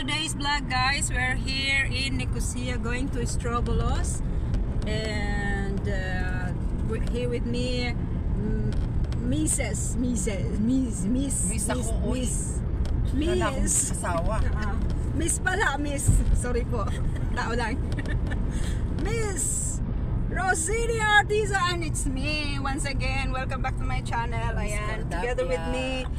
today's vlog, guys. We're here in Nicosia going to Strobolos, and here with me Miss pala, Miss. Sorry po. Tao lang. Miss Rosini Artiza, and it's me once again. Welcome back to my channel. Ayan, together with me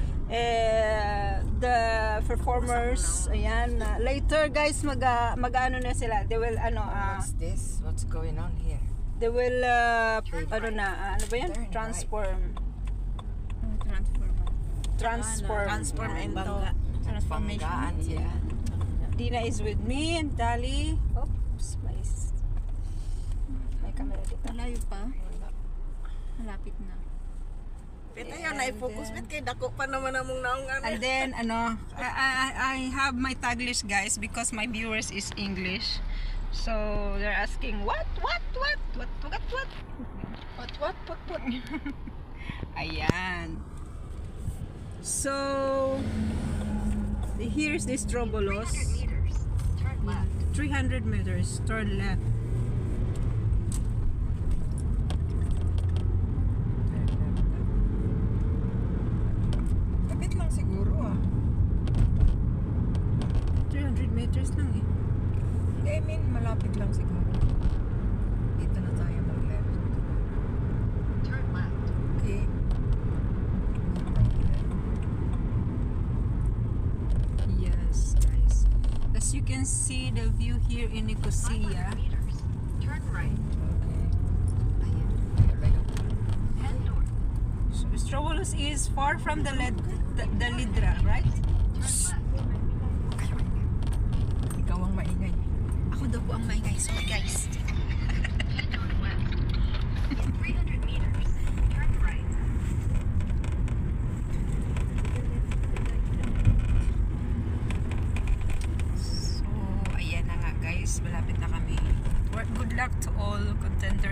the performers. Ayan, later guys mag-ano na sila. They will what's this? What's going on here? They will ano ba yan? Transformation. Yeah. Dina is with me and Dali. Oops, may camera dito. Malayo pa. Malapit na. Pita yun, na-focus bit kay dako pa naman among naungan. And then I have my Taglish, guys, because my viewers is English. So they're asking what. Ayan. So here's the Strobolos. 300 meters, turn left. Kapit lang siguro 300 meters lang eh. I mean, malapit lang siguro. Dito na tayo mag-left. Turn left. Okay. Yes, guys. As you can see the view here in Nicosia. Turn right. So, Strobolos is far from the Lidra, right? Ikaw ang maingay. Ako daw po ang maingay. Sorry guys. 300 meters. Turn right. So, ayan na nga, guys. Malapit na kami. Good luck to all contestant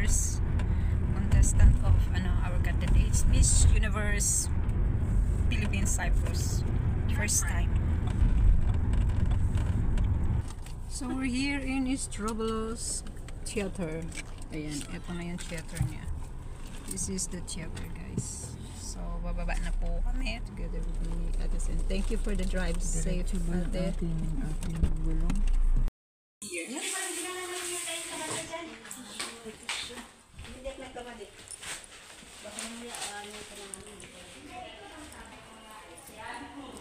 of our candidates. Miss Universe Philippines Cyprus. First time. So, we're here in Strobolos Theater. Ayan, ito na yung theater niya. This is the theater, guys. So, bababa na po kami together with me. And thank you for the drive. Safe, ate.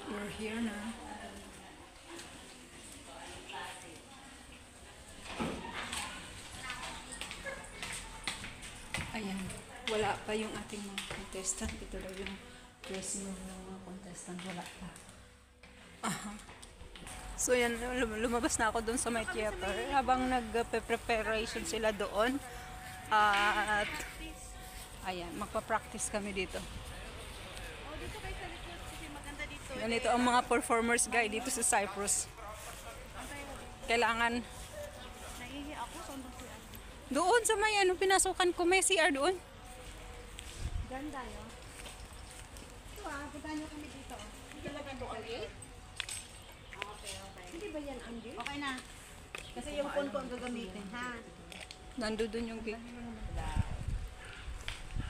We're here na. Ayan, wala pa yung ating mga contestant. Ito daw yung dressing room ng mga contestant. Wala pa. So yan, lumabas na ako doon sa my theater habang nag-preparation sila doon. At ayan, magpa-practice kami dito. Ganito ang mga performers, guys, dito sa Cyprus. Kailangan doon sa may pinasukan ko, may CR doon. Ganda yun. Ito punta nyo kami dito. Hindi talaga ito okay? Okay. Hindi ba yan ang gate? Okay na. Kasi yung phone ko ang gagamitin, ha? Nandoon yung gate.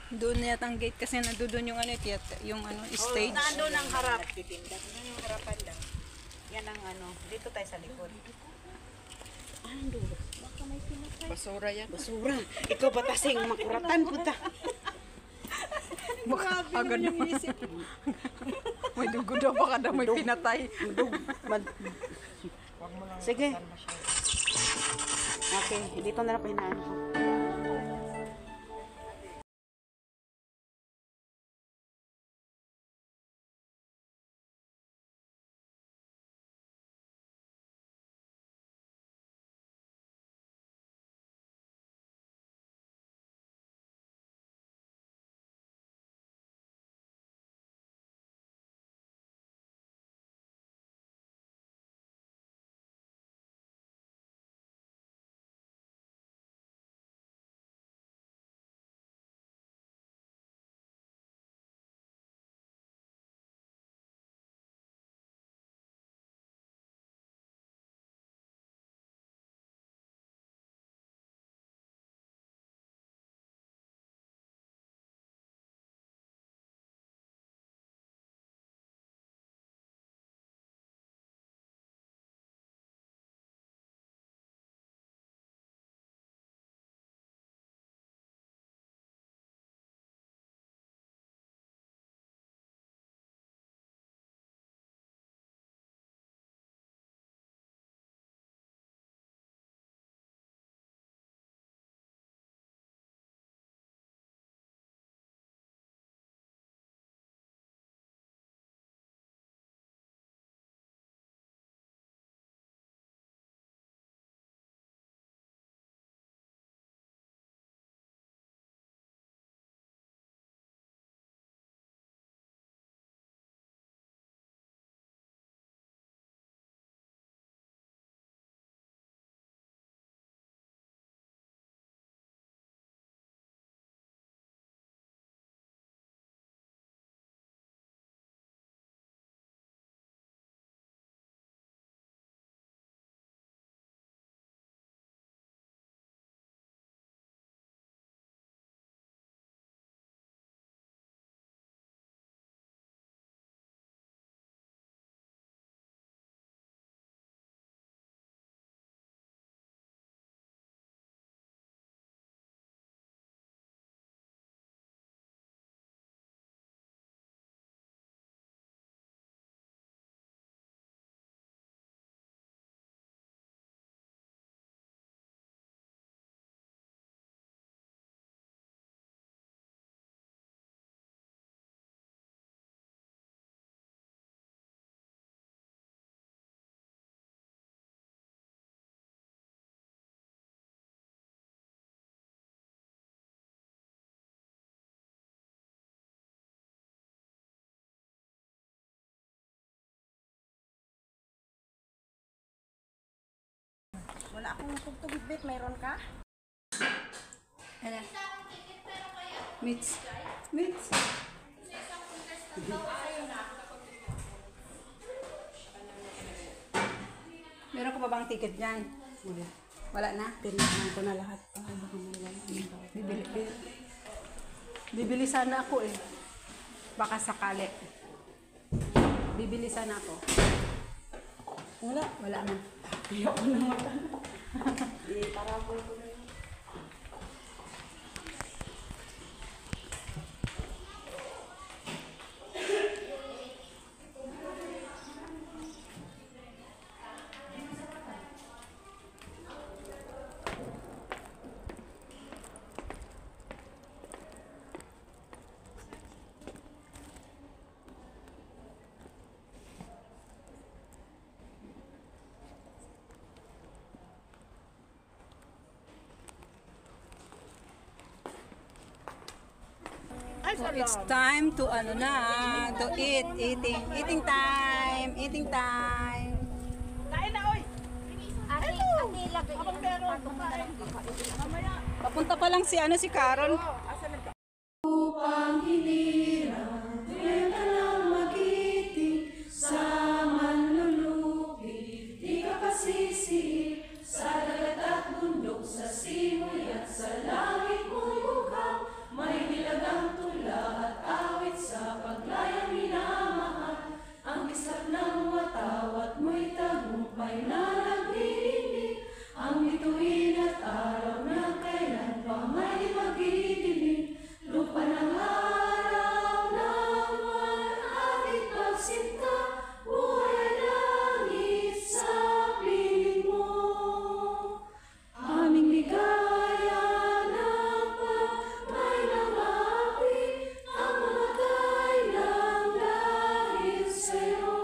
Doon yata ang gate kasi nandoon yung stage. Nandoon ang harap. Yung harapan lang. Yan ang dito tayo sa likod. Ando. Baka may pinatay. Basura yan. Basura. Ikaw batasing makuratan puta. Agad na inisip. May dugo daw, baka daw may pinatay. Sige. Okay, dito na lang pinaan ko. wala akong tugtugit bit. Mayroon ka? Ano? Mitz. Mitz. Meron ka pa bang ticket dyan? Wala na? Tinignan ko na lahat. Baka mawala. Bibili sana ako eh. Baka sakali. Bibili sana ako. Wala. Wala na. Ayoko na wala. Parabol ko na yun. So it's time to ano na, to eat, eating time. Kain na, oy! Ate, lagay. Abang meron. Papunta pa lang si Carol. Upang hinirang, benta lang magiting sa manlulupi. Di ka pasisi sa dagat at bundok, sa simoy at sa langit mo'y bukaw. May nilagang tula at awit sa paglayang minamahal. Ang kisap ng watawat mo'y tagumpay na nagdidinig. Ang bituin at araw na kailan pa may magidinig. Lupa ng araw ng manakit pagsinta, buhay langit sa piling mo. Aming ligaya ng pagmay ng api, ang mamatay ng dahil sa'yo.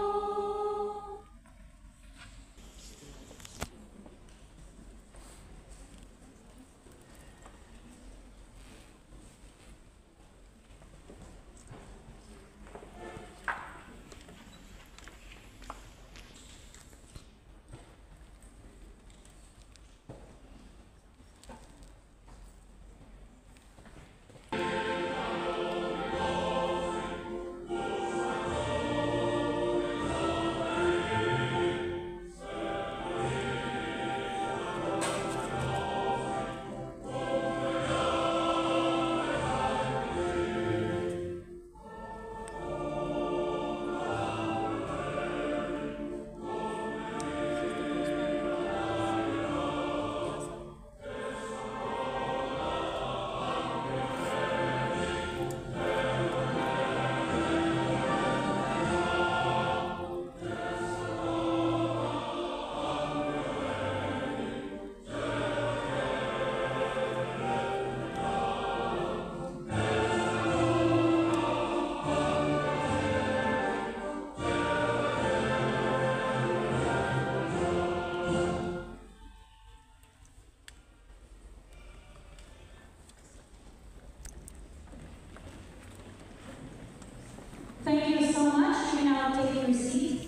Thank you so much. You may now take your seat.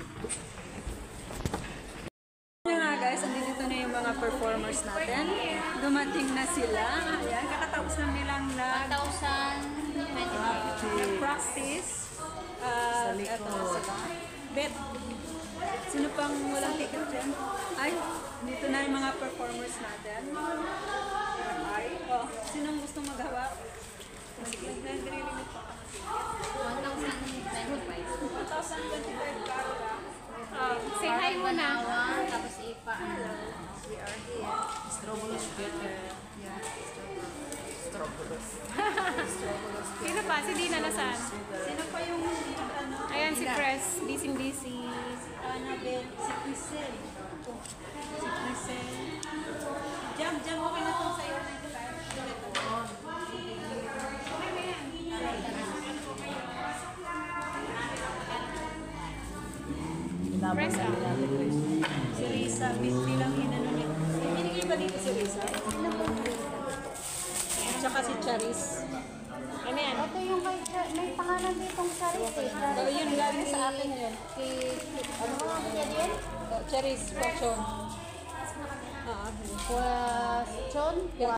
Yan nga guys, andito na yung mga performers natin. Dumating na sila. Ayan, kakatapos lang nilang 1,025. practice. Eto na sila. Bet. Sino pang walang ticket dyan? Ay, dito na yung mga performers natin. Ay, sinong gustong maghawak? Sige, nag-relimit pa. 1,025 Carol. Say hi muna. Tapos ipa. We are here. Strobolus better. Yeah. Sino pa? Si Dina nasaan? Sino pa yung ano? Ayan si Press, busy. Annabelle, si Crisel. Si Crisel. Jam, okay na itong sa'yo. Press ah. Si Risa, bilang inano niya. Binigay ba dito si Risa? Tsaka si Charis. Ano yan? Ito yung may pangalan ditong Charis eh. So, yun galing sa akin yun. Ano nga ba yan? Charis, Pachon. Question 4.